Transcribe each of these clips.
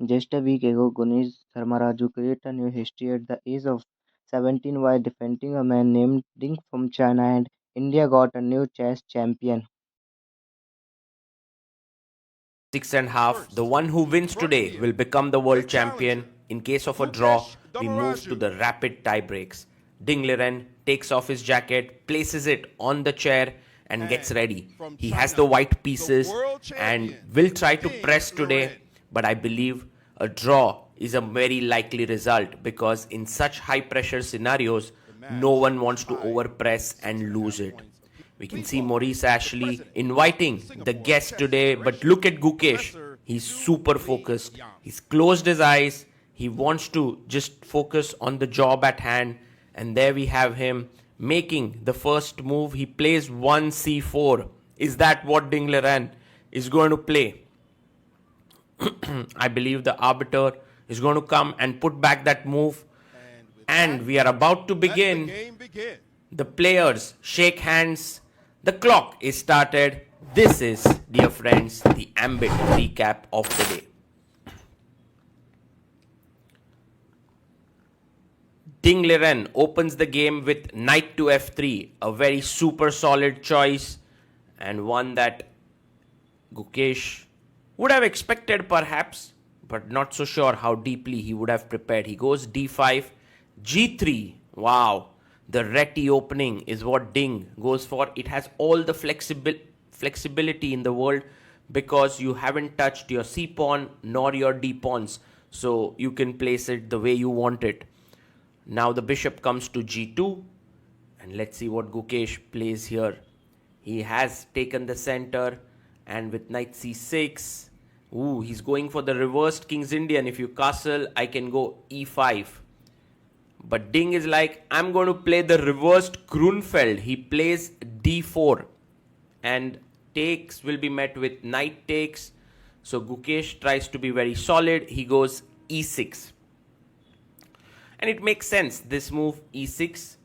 Just a week ago, Gukesh Dommaraju created a new history at the age of 17 while defeating a man named Ding from China, and India got a new chess champion. 6.5. The one who wins today will become the world champion. In case of a draw, we move to the rapid tie breaks. Ding Liren takes off his jacket, places it on the chair, and gets ready. He has the white pieces and will try to press today, but I believe a draw is a very likely result because in such high pressure scenarios, no one wants to overpress and lose it. We can see Maurice Ashley inviting the guest today, but look at Gukesh. He's super focused. He's closed his eyes. He wants to just focus on the job at hand. And there we have him making the first move. He plays 1c4. Is that what Ding Liren is going to play? I believe the arbiter is going to come and put back that move. And we are about to begin. The players shake hands. The clock is started. This is, dear friends, the ambit recap of the day. Ding Liren opens the game with knight to f3, a very super solid choice and one that Gukesh would have expected perhaps, but not so sure how deeply he would have prepared. He goes d5, g3. Wow, the reti opening is what Ding goes for. It has all the flexibility in the world because you haven't touched your c pawn nor your d pawns, so you can place it the way you want it. Now the bishop comes to g2, and let's see what Gukesh plays here. He has taken the center, and with knight c6, he's going for the reversed King's Indian. If you castle, I can go e5. But Ding is like, I'm going to play the reversed Grunfeld. He plays d4, and takes will be met with knight takes. So Gukesh tries to be very solid. He goes e6. And it makes sense, this move e6.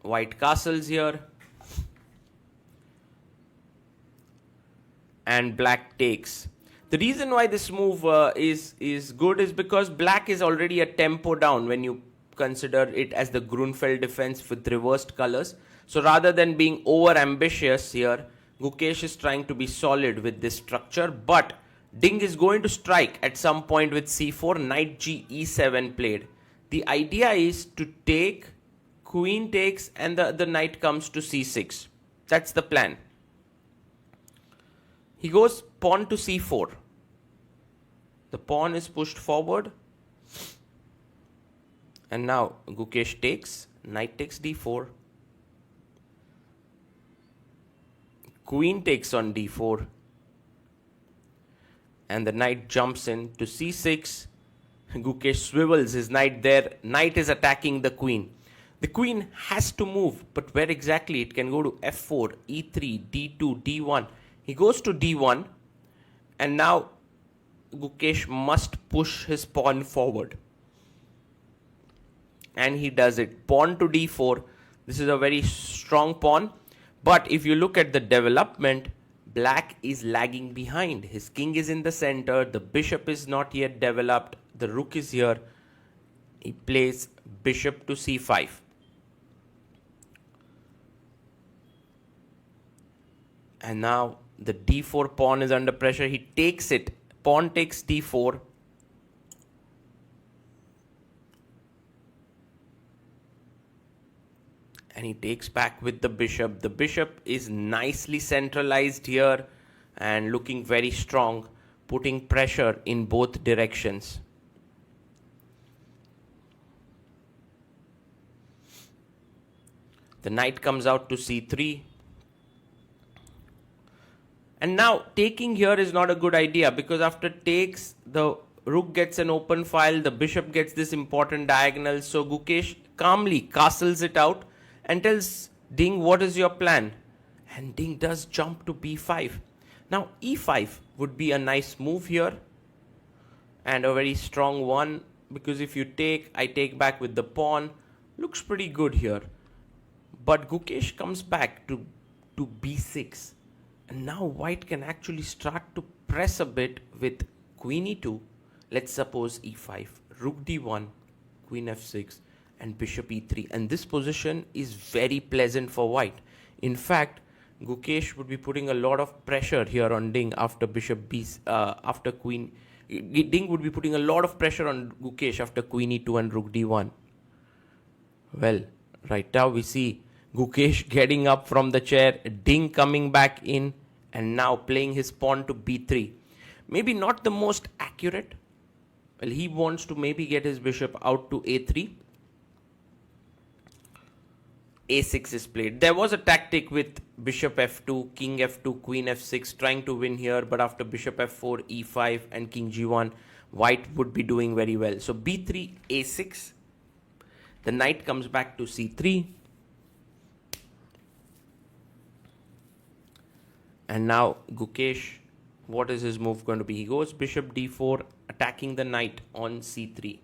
White castles here. And black takes. The reason why this move is good is because black is already a tempo down when you consider it as the Grunfeld defense with reversed colors. So rather than being over ambitious here, Gukesh is trying to be solid with this structure, but Ding is going to strike at some point with c4, knight g e7 played. The idea is to take, queen takes, and the knight comes to c6. That's the plan. He goes pawn to c4. The pawn is pushed forward. And now Gukesh takes, knight takes d4. Queen takes on d4. And the knight jumps in to c6. Gukesh swivels his knight there. Knight is attacking the queen. The queen has to move, but where exactly? It can go to f4, e3, d2, d1. He goes to d1, and now Gukesh must push his pawn forward. And he does it. Pawn to d4. This is a very strong pawn. But if you look at the development, black is lagging behind. His king is in the center. The bishop is not yet developed. The rook is here. He plays bishop to c5. And now the d4 pawn is under pressure. He takes it. Pawn takes d4. And he takes back with the bishop. The bishop is nicely centralized here and looking very strong, putting pressure in both directions. The knight comes out to c3. And now taking here is not a good idea because after takes, the rook gets an open file, the bishop gets this important diagonal. So Gukesh calmly castles it out and tells Ding, what is your plan? And Ding does jump to b5. Now e5 would be a nice move here and a very strong one, because if you take, I take back with the pawn. Looks pretty good here. But Gukesh comes back to b6. And now white can actually start to press a bit with queen e2. Let's suppose e5, rook d1, queen f6, and bishop e3. And this position is very pleasant for white. In fact, Gukesh would be putting a lot of pressure here on Ding after bishop b, after queen. Ding would be putting a lot of pressure on Gukesh after queen e2 and rook d1. Well, right now we see Gukesh getting up from the chair, Ding coming back in, and now playing his pawn to b3. Maybe not the most accurate. Well, he wants to maybe get his bishop out to a3. a6 is played. There was a tactic with bishop f2, king f2, queen f6 trying to win here, but after bishop f4, e5 and king g1, white would be doing very well. So b3, a6. The knight comes back to c3. And now Gukesh, what is his move going to be? He goes bishop d4, attacking the knight on c3.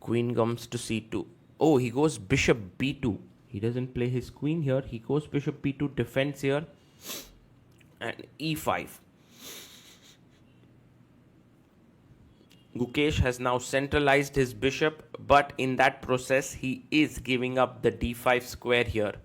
Queen comes to c2. Oh, he goes bishop b2. He doesn't play his queen here. He goes bishop b2, defends here. And e5. Gukesh has now centralized his bishop, but in that process, he is giving up the d5 square here.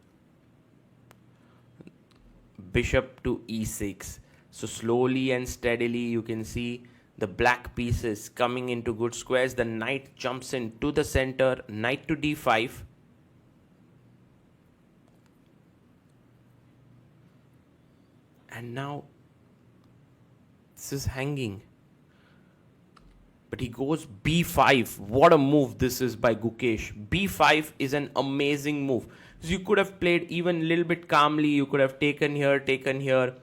Bishop to e6. So slowly and steadily, you can see the black pieces coming into good squares. The knight jumps in to the center, knight to d5. And now this is hanging. But he goes b5. What a move this is by Gukesh. b5 is an amazing move. So you could have played even a little bit calmly. You could have taken here.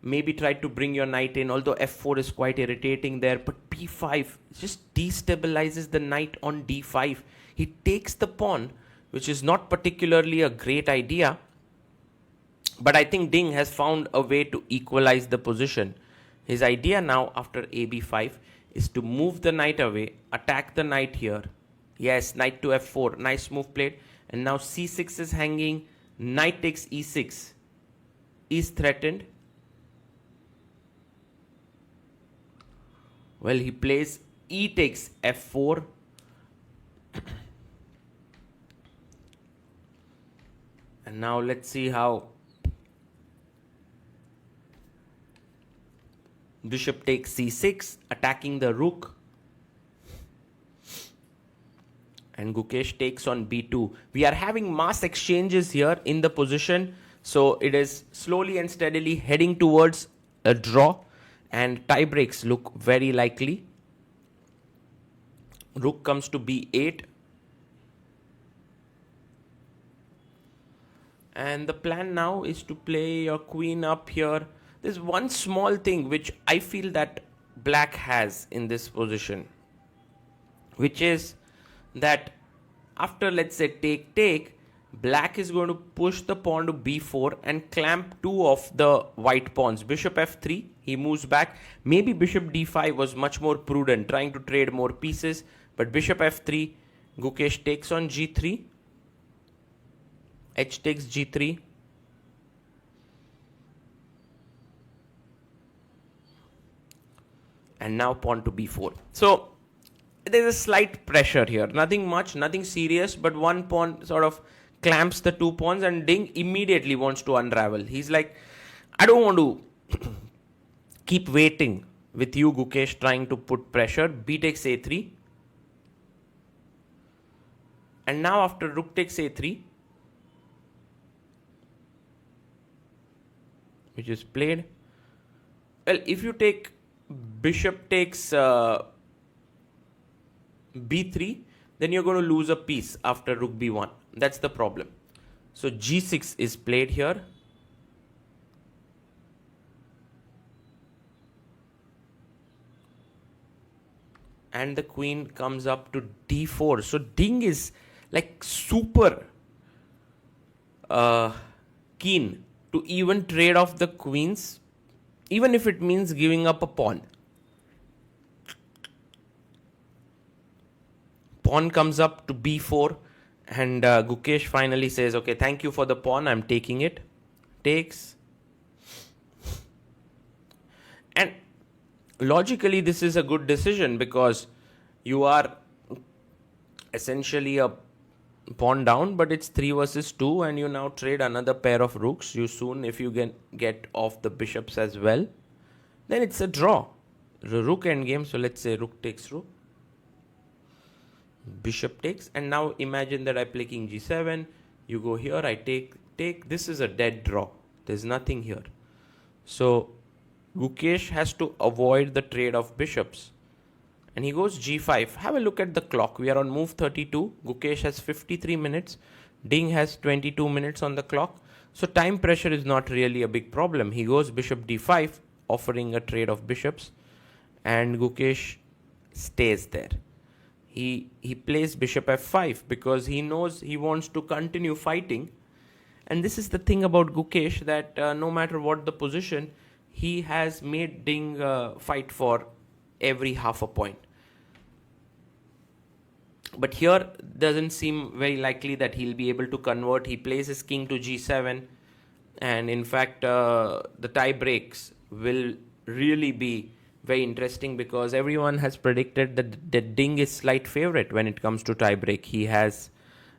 Maybe tried to bring your knight in, although f4 is quite irritating there. But b5 just destabilizes the knight on d5. He takes the pawn, which is not particularly a great idea. But I think Ding has found a way to equalize the position. His idea now after ab5 is to move the knight away, attack the knight here. Yes, knight to f4. Nice move played. And now c6 is hanging. Knight takes e6. Is threatened. Well, he plays e takes f4. And now let's see how bishop takes c6, attacking the rook. And Gukesh takes on b2. We are having mass exchanges here in the position. So it is slowly and steadily heading towards a draw. And tie breaks look very likely. Rook comes to b8. And the plan now is to play your queen up here. There's one small thing which I feel that black has in this position, which is that after, let's say, take, black is going to push the pawn to b4 and clamp two of the white pawns. Bishop f3, he moves back. Maybe bishop d5 was much more prudent, trying to trade more pieces. But bishop f3, Gukesh takes on g3. H takes g3. And now pawn to b4. So there's a slight pressure here. Nothing much, nothing serious, but one pawn sort of clamps the two pawns and Ding immediately wants to unravel. He's like, I don't want to keep waiting with you, Gukesh, trying to put pressure. B takes a3. And now after rook takes a3, which is played. Well, if you take bishop takes b3, then you're going to lose a piece after rook b1. That's the problem. So g6 is played here. And the queen comes up to d4. So Ding is like super keen to even trade off the queens, even if it means giving up a pawn. Pawn comes up to b4 and Gukesh finally says, okay, thank you for the pawn, I'm taking it. Takes. And logically, this is a good decision because you are essentially a pawn down, but it's 3 versus 2, and you now trade another pair of rooks. You soon, if you get off the bishops as well, then it's a draw. Rook endgame, so let's say rook takes rook, bishop takes, and now imagine that I play king g7, you go here, I take, this is a dead draw. There's nothing here. So Gukesh has to avoid the trade of bishops. And he goes g5. Have a look at the clock. We are on move 32. Gukesh has 53 minutes. Ding has 22 minutes on the clock. So time pressure is not really a big problem. He goes bishop d5, offering a trade of bishops. And Gukesh stays there. He plays bishop f5 because he knows he wants to continue fighting. And this is the thing about Gukesh, that no matter what the position, he has made Ding fight for every half a point. But here doesn't seem very likely that he'll be able to convert. He plays his king to g7, and in fact the tie breaks will really be very interesting because everyone has predicted that Ding is slight favorite when it comes to tie break. He has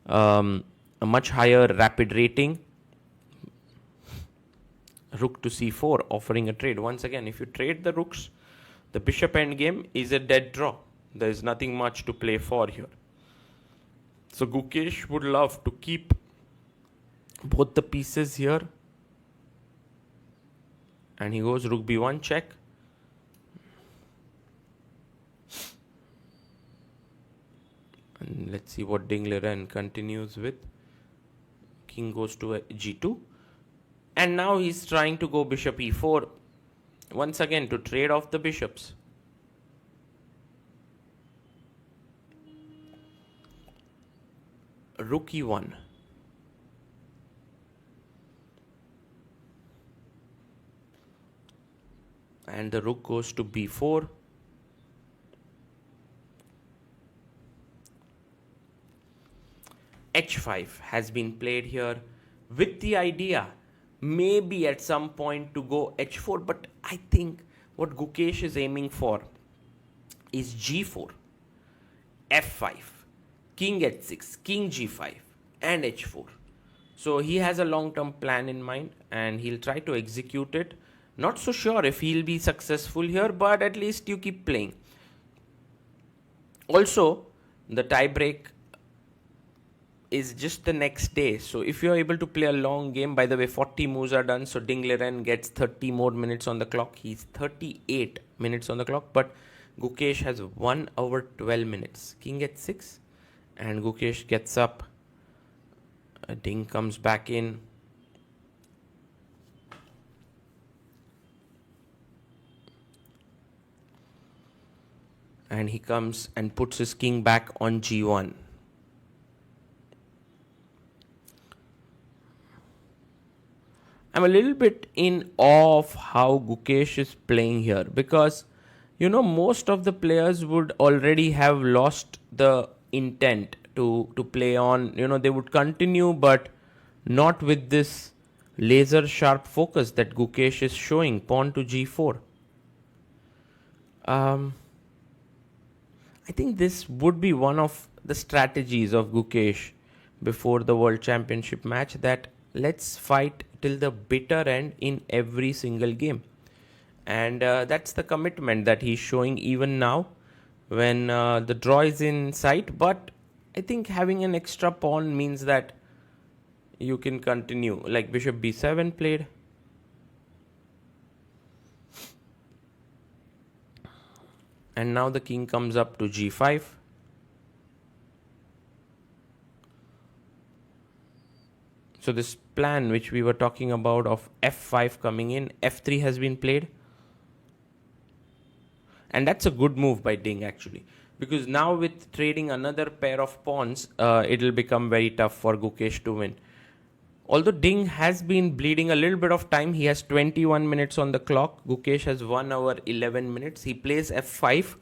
a much higher rapid rating. Rook to c4, offering a trade. Once again, if you trade the rooks, the bishop endgame is a dead draw. There is nothing much to play for here. So Gukesh would love to keep both the pieces here. And he goes rook b1 check. And let's see what Ding Liren continues with. King goes to g2. And now he's trying to go bishop e4. Once again, to trade off the bishops. Rook e1. And the rook goes to b4. h5 has been played here with the idea maybe at some point to go h4, but I think what Gukesh is aiming for is g4, f5, king h6, king g5 and h4. So he has a long-term plan in mind and he'll try to execute it. Not so sure if he'll be successful here, but at least you keep playing. Also, the tie break is just the next day. So if you're able to play a long game, by the way, 40 moves are done. So Ding Liren gets 30 more minutes on the clock. He's 38 minutes on the clock, but Gukesh has 1 hour 12 minutes. King h6 and Gukesh gets up. Ding comes back in. And he comes and puts his king back on g1. I'm a little bit in awe of how Gukesh is playing here because, you know, most of the players would already have lost the intent to play on. You know, they would continue, but not with this laser sharp focus that Gukesh is showing. Pawn to g4. I think this would be one of the strategies of Gukesh before the World Championship match, that let's fight till the bitter end in every single game. And that's the commitment that he's showing even now when the draw is in sight. But I think having an extra pawn means that you can continue. Like bishop b7 played. And now the king comes up to g5. So this plan which we were talking about of f5 coming in, f3 has been played. And that's a good move by Ding actually. Because now with trading another pair of pawns, it'll become very tough for Gukesh to win. Although Ding has been bleeding a little bit of time, he has 21 minutes on the clock. Gukesh has 1 hour 11 minutes. He plays f5.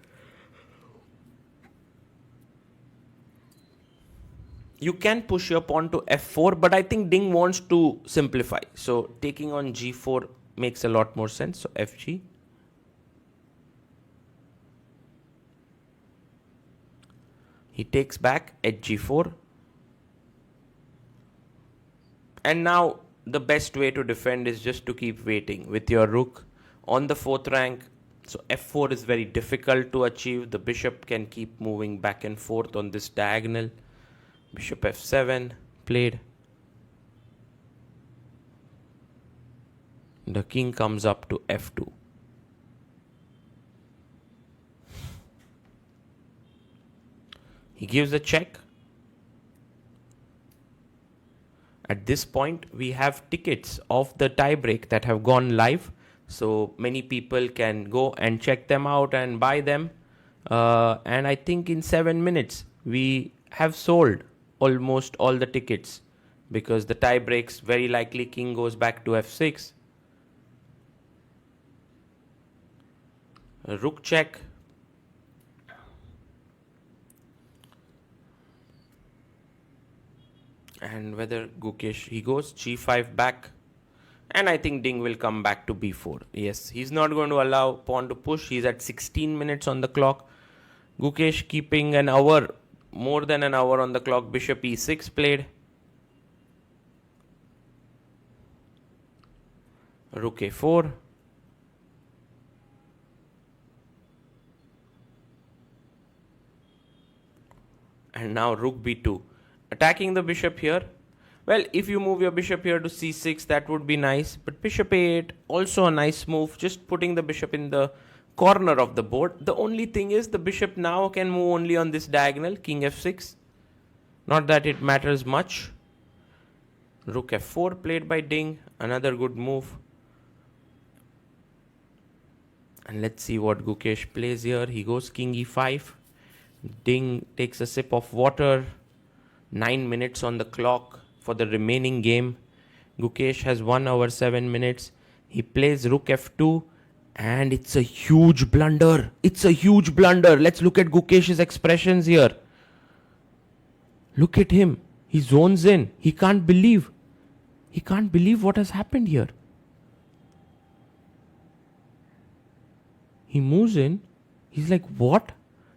You can push your pawn to f4, but I think Ding wants to simplify. So taking on g4 makes a lot more sense. So fg. He takes back at g4. And now the best way to defend is just to keep waiting with your rook on the 4th rank. So f4 is very difficult to achieve. The bishop can keep moving back and forth on this diagonal. Bishop f7 played. The king comes up to f2. He gives a check. At this point, we have tickets of the tiebreak that have gone live. So many people can go and check them out and buy them. And I think in 7 minutes, we have sold almost all the tickets, because the tie breaks, very likely king goes back to f6. Rook check. And whether Gukesh, he goes g5 back. And I think Ding will come back to b4. Yes, he's not going to allow pawn to push. He's at 16 minutes on the clock. Gukesh keeping an hour, more than an hour on the clock. Bishop e6 played. Rook a4. And now rook b2. Attacking the bishop here. Well, if you move your bishop here to c6, that would be nice. But bishop a8, also a nice move. Just putting the bishop in the corner of the board. The only thing is the bishop now can move only on this diagonal, king f6. Not that it matters much. Rook f4 played by Ding. Another good move. And let's see what Gukesh plays here. He goes king e5. Ding takes a sip of water. 9 minutes on the clock for the remaining game. Gukesh has 1 hour 7 minutes. He plays rook f2. And it's a huge blunder. It's a huge blunder. Let's look at Gukesh's expressions here. Look at him. He zones in. He can't believe. He can't believe what has happened here. He moves in. He's like, what?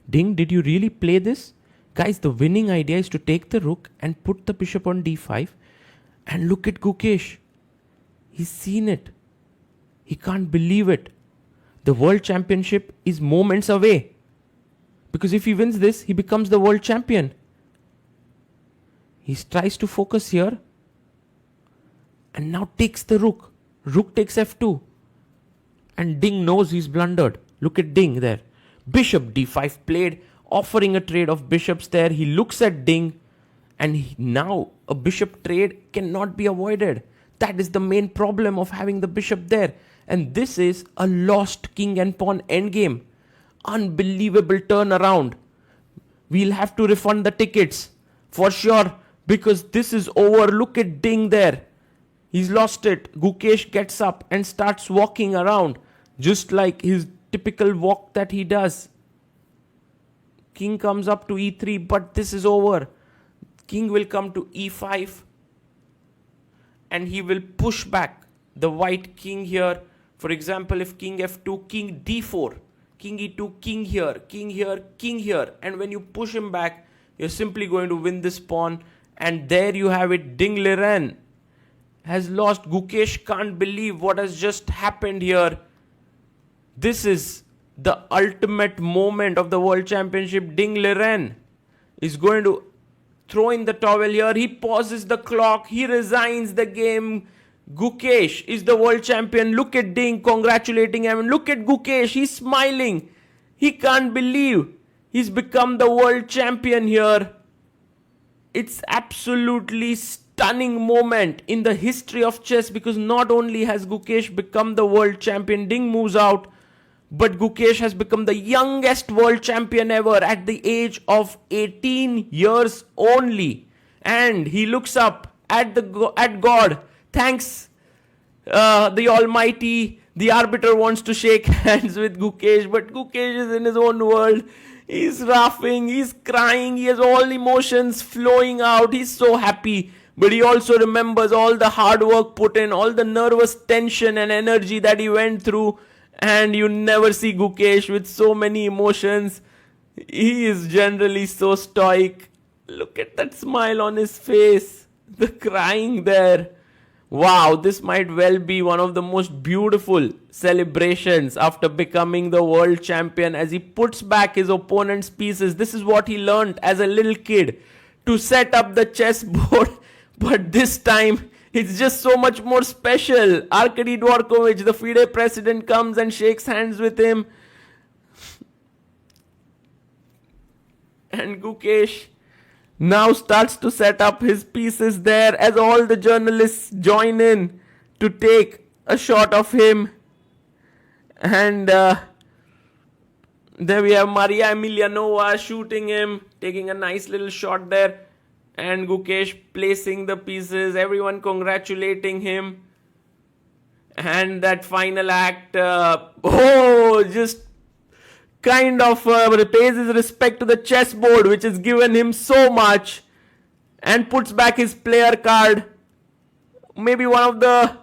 Ding, did you really play this? Guys, the winning idea is to take the rook and put the bishop on d5. And look at Gukesh. He's seen it. He can't believe it. The world championship is moments away. Because if he wins this, he becomes the world champion. He tries to focus here. And now takes the rook. Rook takes f2. And Ding knows he's blundered. Look at Ding there. Bishop d5 played, offering a trade of bishops there. He looks at Ding. And now a bishop trade cannot be avoided. That is the main problem of having the bishop there. And this is a lost king and pawn endgame. Unbelievable turnaround. We'll have to refund the tickets for sure, because this is over. Look at Ding there. He's lost it. Gukesh gets up and starts walking around, just like his typical walk that he does. King comes up to e3, but this is over. King will come to e5. And he will push back the white king here. For example, if king f2, king d4, king e2, king here, king here, king here. And when you push him back, you're simply going to win this pawn. And there you have it. Ding Liren has lost. Gukesh can't believe what has just happened here. This is the ultimate moment of the World Championship. Ding Liren is going to throw in the towel here. He pauses the clock. He resigns the game. Gukesh is the world champion. Look at Ding congratulating him. Look at Gukesh. He's smiling. He can't believe he's become the world champion here. It's absolutely stunning moment in the history of chess, because not only has Gukesh become the world champion, Ding moves out, but Gukesh has become the youngest world champion ever at the age of 18 years only. And he looks up at God. Thanks, the Almighty. The arbiter wants to shake hands with Gukesh, but Gukesh is in his own world. He's laughing, he's crying, he has all emotions flowing out. He's so happy. But he also remembers all the hard work put in, all the nervous tension and energy that he went through. And you never see Gukesh with so many emotions. He is generally so stoic. Look at that smile on his face. The crying there. Wow, this might well be one of the most beautiful celebrations after becoming the world champion as he puts back his opponent's pieces. This is what he learned as a little kid, to set up the chessboard. But this time, it's just so much more special. Arkady Dvorkovich, the FIDE president, comes and shakes hands with him. And Gukesh now starts to set up his pieces there as all the journalists join in to take a shot of him. And there we have Maria Emelianova shooting him, taking a nice little shot there. And Gukesh placing the pieces, everyone congratulating him. And that final act, just kind of pays his respect to the chessboard, which has given him so much, and puts back his player card. Maybe one of the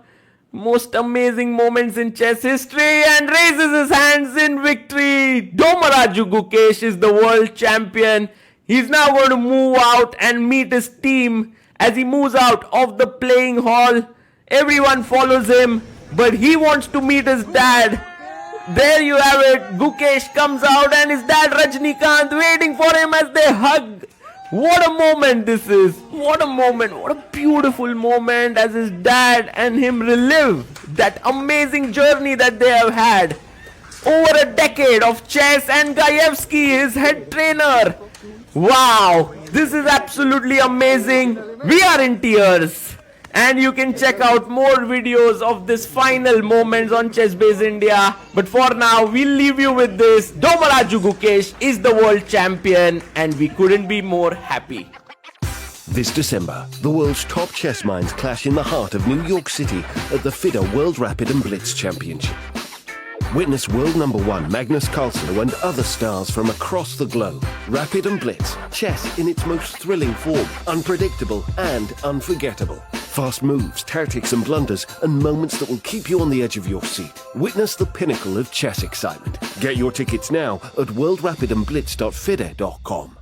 most amazing moments in chess history, and raises his hands in victory. Dommaraju Gukesh is the world champion. He's now going to move out and meet his team. As he moves out of the playing hall, everyone follows him, but he wants to meet his dad. There you have it. Gukesh comes out and his dad Rajnikant waiting for him as they hug. What a moment this is. What a moment. What a beautiful moment as his dad and him relive that amazing journey that they have had. Over a decade of chess, and Gayevsky, his head trainer. Wow, this is absolutely amazing. We are in tears. And you can check out more videos of this final moments on ChessBase India. But for now, we'll leave you with this. Dommaraju Gukesh is the world champion, and we couldn't be more happy. This December, the world's top chess minds clash in the heart of New York City at the FIDE World Rapid and Blitz Championship. Witness world number one Magnus Carlsen and other stars from across the globe. Rapid and Blitz, chess in its most thrilling form, unpredictable and unforgettable. Fast moves, tactics and blunders, and moments that will keep you on the edge of your seat. Witness the pinnacle of chess excitement. Get your tickets now at worldrapidandblitz.fide.com.